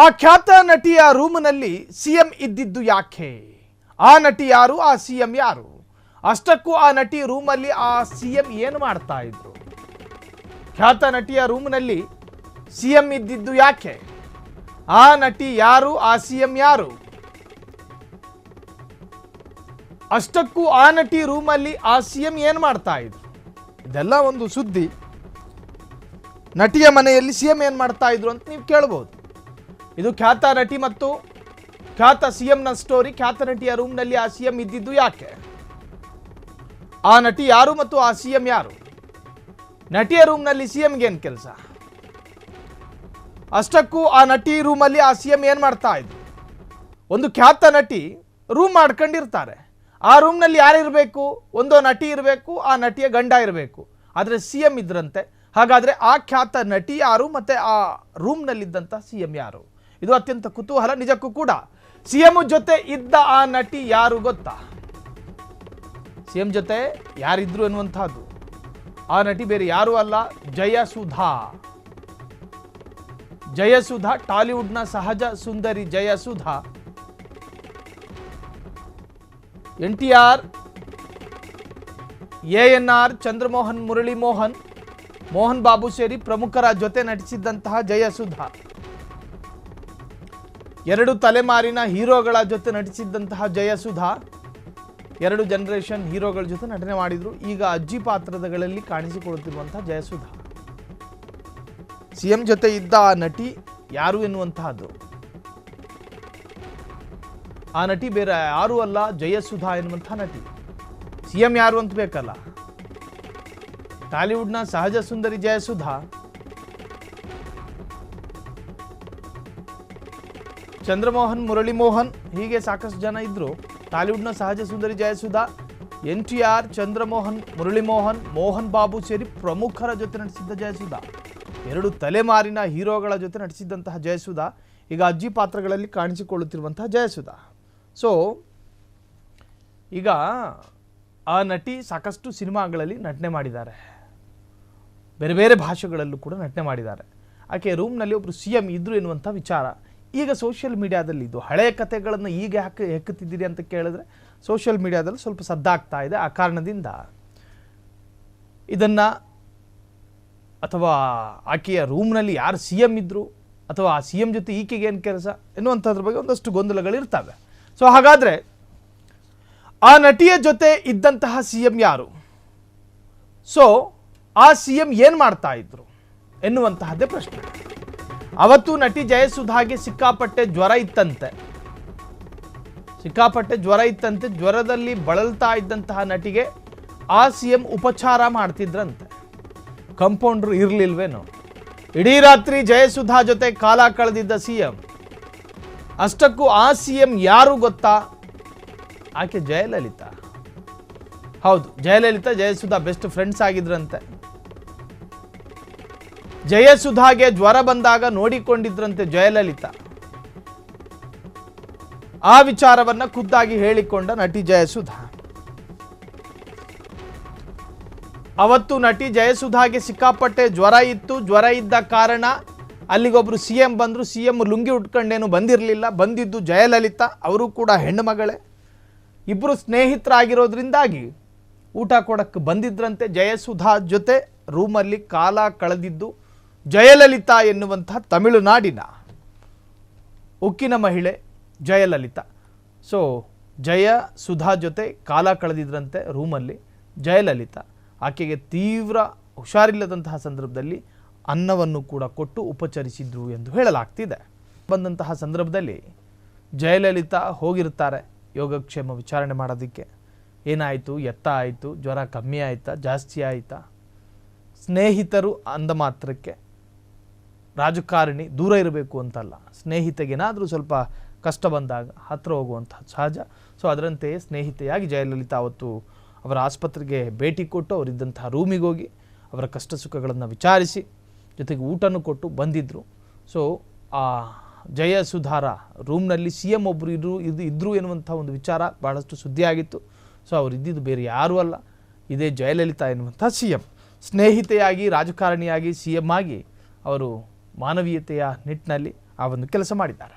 ಆ ಖ್ಯಾತ ನಟಿಯ ರೂಮ್ನಲ್ಲಿ ಸಿಎಂ ಇದ್ದಿದ್ದು ಯಾಕೆ? ಆ ನಟಿ ಯಾರು, ಆ ಸಿಎಂ ಯಾರು? ಅಷ್ಟಕ್ಕೂ ಆ ನಟಿ ರೂಮಲ್ಲಿ ಆ ಸಿಎಂ ಏನು ಮಾಡ್ತಾ ಇದ್ರು? ಖ್ಯಾತ ನಟಿಯ ರೂಮ್ನಲ್ಲಿ ಸಿಎಂ ಇದ್ದಿದ್ದು ಯಾಕೆ? ಆ ನಟಿ ಯಾರು, ಆ ಸಿಎಂ ಯಾರು? ಅಷ್ಟಕ್ಕೂ ಆ ನಟಿ ರೂಮಲ್ಲಿ ಆ ಸಿಎಂ ಏನು ಮಾಡ್ತಾ ಇದ್ರು? ಇದೆಲ್ಲ ಒಂದು ಸುದ್ದಿ. ನಟಿಯ ಮನೆಯಲ್ಲಿ ಸಿಎಂ ಏನು ಮಾಡ್ತಾ ಇದ್ರು ಅಂತ ನೀವು ಕೇಳಬಹುದು. ಇದು ಖ್ಯಾತ ನಟಿ ಮತ್ತು ಖ್ಯಾತ ಸಿಎಂನ ಸ್ಟೋರಿ. ಖ್ಯಾತ ನಟಿಯ ರೂಮ್ನಲ್ಲಿ ಆ ಸಿಎಂ ಇದ್ದಿದ್ದು ಯಾಕೆ? ಆ ನಟಿ ಯಾರು ಮತ್ತು ಆ ಸಿಎಂ ಯಾರು? ನಟಿಯ ರೂಮ್ನಲ್ಲಿ ಸಿಎಂಗೆ ಏನು ಕೆಲಸ? ಅಷ್ಟಕ್ಕೂ ಆ ನಟಿ ರೂಮಲ್ಲಿ ಆ ಸಿಎಂ ಏನು ಮಾಡ್ತಾ ಇದ್ರು? ಒಂದು ಖ್ಯಾತ ನಟಿ ರೂಮ್ ಮಾಡ್ಕೊಂಡಿರ್ತಾರೆ. ಆ ರೂಮ್ನಲ್ಲಿ ಯಾರಿರಬೇಕು? ಒಂದು ನಟಿ ಇರಬೇಕು, ಆ ನಟಿಯ ಗಂಡ ಇರಬೇಕು. ಆದರೆ ಸಿಎಂ ಇದ್ರಂತೆ. ಹಾಗಾದರೆ ಆ ಖ್ಯಾತ ನಟಿ ಯಾರು ಮತ್ತು ಆ ರೂಮ್ನಲ್ಲಿದ್ದಂಥ ಸಿಎಂ ಯಾರು? ಇದು ಅತ್ಯಂತ ಕುತೂಹಲ. ನಿಜಕ್ಕೂ ಕೂಡ ಸಿಎಂ ಜೊತೆ ಇದ್ದ ಆ ನಟಿ ಯಾರು ಗೊತ್ತಾ? ಸಿಎಂ ಜೊತೆ ಯಾರಿದ್ರು ಎನ್ನುವಂಥದ್ದು. ಆ ನಟಿ ಬೇರೆ ಯಾರು ಅಲ್ಲ, ಜಯಸುಧಾ. ಜಯಸುಧಾ, ಟಾಲಿವುಡ್ನ ಸಹಜ ಸುಂದರಿ ಜಯಸುಧಾ. NTR, ANR, ಚಂದ್ರಮೋಹನ್, ಮುರಳಿ ಮೋಹನ್, ಮೋಹನ್ ಬಾಬು ಸೇರಿ ಪ್ರಮುಖರ ಜೊತೆ ನಟಿಸಿದ್ದಂತಹ ಜಯಸುಧಾ. 2 ತಲೆಮಾರಿನ ಹೀರೋಗಳ ಜೊತೆ ನಟಿಸಿದ್ದಂತಹ ಜಯಸುಧಾ 2 ಜನರೇಷನ್ ಹೀರೋಗಳ ಜೊತೆ ನಟನೆ ಮಾಡಿದ್ರು. ಈಗ ಅಜ್ಜಿ ಪಾತ್ರಗಳಲ್ಲಿ ಕಾಣಿಸಿಕೊಳ್ಳುತ್ತಿರುವಂತಹ ಜಯಸುಧಾ. ಸಿಎಂ ಜೊತೆ ಇದ್ದ ಆ ನಟಿ ಯಾರು ಎನ್ನುವಂತಹದ್ದು. ಆ ನಟಿ ಬೇರೆ ಯಾರು ಅಲ್ಲ, ಜಯಸುಧಾ ಎನ್ನುವಂತಹ ನಟಿ. ಸಿಎಂ ಯಾರು ಅಂತ ಬೇಕಲ್ಲ. ಟಾಲಿವುಡ್ನ ಸಹಜ ಸುಂದರಿ ಜಯಸುಧಾ. ಚಂದ್ರಮೋಹನ್, ಮುರಳಿ ಮೋಹನ್, ಹೀಗೆ ಸಾಕಷ್ಟು ಜನ ಇದ್ರು. ಟಾಲಿವುಡ್ನ ಸಹಜ ಸುಂದರಿ ಜಯಸುಧಾ, NTR, ಚಂದ್ರಮೋಹನ್, ಮುರಳಿ ಮೋಹನ್, ಮೋಹನ್ ಬಾಬು ಸೇರಿ ಪ್ರಮುಖರ ಜೊತೆ ನಟಿಸಿದ್ದ ಜಯಸುಧಾ. 2 ತಲೆಮಾರಿನ ಹೀರೋಗಳ ಜೊತೆ ನಟಿಸಿದ್ದಂತಹ ಜಯಸುಧಾ ಈಗ ಅಜ್ಜಿ ಪಾತ್ರಗಳಲ್ಲಿ ಕಾಣಿಸಿಕೊಳ್ಳುತ್ತಿರುವಂತಹ ಜಯಸುಧಾ. ಸೊ ಈಗ ಆ ನಟಿ ಸಾಕಷ್ಟು ಸಿನಿಮಾಗಳಲ್ಲಿ ನಟನೆ ಮಾಡಿದ್ದಾರೆ. ಬೇರೆ ಬೇರೆ ಭಾಷೆಗಳಲ್ಲೂ ಕೂಡ ನಟನೆ ಮಾಡಿದ್ದಾರೆ. ಆಕೆ ರೂಮ್ನಲ್ಲಿ ಒಬ್ಬರು ಸಿಎಂ ಇದ್ರು ಎನ್ನುವಂಥ ವಿಚಾರ ಈಗ ಸೋಷಿಯಲ್ ಮೀಡಿಯಾದಲ್ಲಿ ಇದು. ಹಳೆಯ ಕಥೆಗಳನ್ನು ಈಗ ಯಾಕೆ ಹೆಕ್ಕುತ್ತಿದ್ದೀರಿ ಅಂತ ಕೇಳಿದ್ರೆ ಸೋಷಿಯಲ್ ಮೀಡಿಯಾದಲ್ಲಿ ಸ್ವಲ್ಪ ಸದ್ದಾಗ್ತಾ ಇದೆ. ಆ ಕಾರಣದಿಂದ ಇದನ್ನು, ಅಥವಾ ಆಕೆಯ ರೂಮ್ನಲ್ಲಿ ಯಾರು ಸಿಎಂ ಇದ್ರು, ಅಥವಾ ಆ ಸಿಎಂ ಜೊತೆ ಈಕೆಗೆ ಏನು ಕೆಲಸ ಎನ್ನುವಂಥದ್ರ ಬಗ್ಗೆ ಒಂದಷ್ಟು ಗೊಂದಲಗಳಿರ್ತವೆ. ಸೊ ಹಾಗಾದರೆ ಆ ನಟಿಯ ಜೊತೆ ಇದ್ದಂತಹ ಸಿಎಂ ಯಾರು? ಸೊ ಆ ಸಿಎಂ ಏನು ಮಾಡ್ತಾ ಇದ್ರು ಎನ್ನುವಂತಹದ್ದೇ ಪ್ರಶ್ನೆ. ಅವತ್ತು ನಟಿ ಜಯಸುಧಾಗೆ ಸಿಕ್ಕಾಪಟ್ಟೆ ಜ್ವರ ಇತ್ತಂತೆ. ಜ್ವರದಲ್ಲಿ ಬಳಲ್ತಾ ಇದ್ದಂತಹ ನಟಿಗೆ ಆ ಸಿಎಂ ಉಪಚಾರ ಮಾಡ್ತಿದ್ರಂತೆ. ಕಂಪೌಂಡ್ರು ಇರಲಿಲ್ವೇನೋ? ಇಡೀ ರಾತ್ರಿ ಜಯಸುಧಾ ಜೊತೆ ಕಾಲ ಕಳೆದಿದ್ದ ಸಿಎಂ. ಅಷ್ಟಕ್ಕೂ ಆ ಸಿಎಂ ಯಾರು ಗೊತ್ತಾ? ಆಕೆ ಜಯಲಲಿತಾ. ಹೌದು, ಜಯಲಲಿತಾ ಜಯಸುಧಾ ಬೆಸ್ಟ್ ಫ್ರೆಂಡ್ಸ್ ಆಗಿದ್ರಂತೆ. ಜಯಸುಧಾಗೆ ಜ್ವರ ಬಂದಾಗ ನೋಡಿಕೊಂಡಿದ್ರಂತೆ ಜಯಲಲಿತಾ. ಆ ವಿಚಾರವನ್ನ ಖುದ್ದಾಗಿ ಹೇಳಿಕೊಂಡ ನಟಿ ಜಯಸುಧಾ. ಅವತ್ತು ನಟಿ ಜಯಸುಧಾಗೆ ಸಿಕ್ಕಾಪಟ್ಟೆ ಜ್ವರ ಇತ್ತು. ಜ್ವರ ಇದ್ದ ಕಾರಣ ಅಲ್ಲಿಗೊಬ್ರು ಸಿಎಂ ಬಂದರು. ಸಿಎಂ ಲುಂಗಿ ಉಟ್ಕೊಂಡೇನು ಬಂದಿರಲಿಲ್ಲ. ಬಂದಿದ್ದು ಜಯಲಲಿತಾ. ಅವರು ಕೂಡ ಹೆಣ್ಣು ಮಗಳೇ. ಇಬ್ಬರು ಸ್ನೇಹಿತರಾಗಿರೋದ್ರಿಂದಾಗಿ ಊಟ ಕೊಡಕ್ಕೆ ಬಂದಿದ್ರಂತೆ. ಜಯಸುಧಾ ಜೊತೆ ರೂಮಲ್ಲಿ ಕಾಲ ಕಳೆದಿದ್ದು ಜಯಲಲಿತಾ ಎನ್ನುವಂಥ ತಮಿಳುನಾಡಿನ ಉಕ್ಕಿನ ಮಹಿಳೆ ಜಯಲಲಿತಾ. ಸೊ ಜಯಸುಧಾ ಜೊತೆ ಕಾಲ ಕಳೆದಿದ್ರಂತೆ ರೂಮಲ್ಲಿ ಜಯಲಲಿತಾ. ಆಕೆಗೆ ತೀವ್ರ ಹುಷಾರಿಲ್ಲದಂತಹ ಸಂದರ್ಭದಲ್ಲಿ ಅನ್ನವನ್ನು ಕೂಡ ಕೊಟ್ಟು ಉಪಚರಿಸಿದ್ರು ಎಂದು ಹೇಳಲಾಗ್ತಿದೆ. ಬಂದಂತಹ ಸಂದರ್ಭದಲ್ಲಿ ಜಯಲಲಿತಾ ಹೋಗಿರ್ತಾರೆ ಯೋಗಕ್ಷೇಮ ವಿಚಾರಣೆ ಮಾಡೋದಕ್ಕೆ. ಏನಾಯಿತು, ಎತ್ತ ಆಯಿತು, ಜ್ವರ ಕಮ್ಮಿ ಆಯಿತಾ, ಜಾಸ್ತಿ ಆಯಿತಾ? ಸ್ನೇಹಿತರು ಅಂದ ಮಾತ್ರಕ್ಕೆ ರಾಜಕಾರಣಿ ದೂರ ಇರಬೇಕು ಅಂತಲ್ಲ. ಸ್ನೇಹಿತೆಗೇನಾದರೂ ಸ್ವಲ್ಪ ಕಷ್ಟ ಬಂದಾಗ ಹತ್ತಿರ ಹೋಗುವಂಥದ್ದು ಸಹಜ. ಸೊ ಅದರಂತೆಯೇ ಸ್ನೇಹಿತೆಯಾಗಿ ಜಯಲಲಿತಾ ಅವತ್ತು ಅವರ ಆಸ್ಪತ್ರೆಗೆ ಭೇಟಿ ಕೊಟ್ಟು ಅವರಿದ್ದಂತಹ ರೂಮಿಗೆ ಹೋಗಿ ಅವರ ಕಷ್ಟ ಸುಖಗಳನ್ನು ವಿಚಾರಿಸಿ ಜೊತೆಗೆ ಊಟನೂ ಕೊಟ್ಟು ಬಂದಿದ್ದರು. ಸೊ ಆ ಜಯಸುಧಾರ ರೂಮ್ನಲ್ಲಿ ಸಿಎಂ ಒಬ್ಬರು ಇದ್ರು ಎನ್ನುವಂಥ ಒಂದು ವಿಚಾರ ಭಾಳಷ್ಟು ಸುದ್ದಿಯಾಗಿತ್ತು. ಸೊ ಅವರು ಇದ್ದಿದ್ದು ಬೇರೆ ಯಾರೂ ಅಲ್ಲ, ಇದೇ ಜಯಲಲಿತಾ ಎನ್ನುವಂಥ ಸಿಎಂ. ಸ್ನೇಹಿತೆಯಾಗಿ, ರಾಜಕಾರಣಿಯಾಗಿ, ಸಿಎಂ ಆಗಿ ಅವರು ಮಾನವೀಯತೆಯ ನಿಟ್ಟಿನಲ್ಲಿ ಆ ಒಂದು ಕೆಲಸ ಮಾಡಿದ್ದಾರೆ.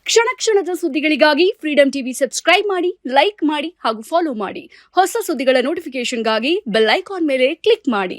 ಕ್ಷಣ ಕ್ಷಣದ ಸುದ್ದಿಗಳಿಗಾಗಿ ಫ್ರೀಡಂ ಟಿವಿ ಸಬ್ಸ್ಕ್ರೈಬ್ ಮಾಡಿ, ಲೈಕ್ ಮಾಡಿ ಹಾಗೂ ಫಾಲೋ ಮಾಡಿ. ಹೊಸ ಸುದ್ದಿಗಳ ನೋಟಿಫಿಕೇಶನ್ಗಾಗಿ ಬೆಲ್ ಐಕಾನ್ ಮೇಲೆ ಕ್ಲಿಕ್ ಮಾಡಿ.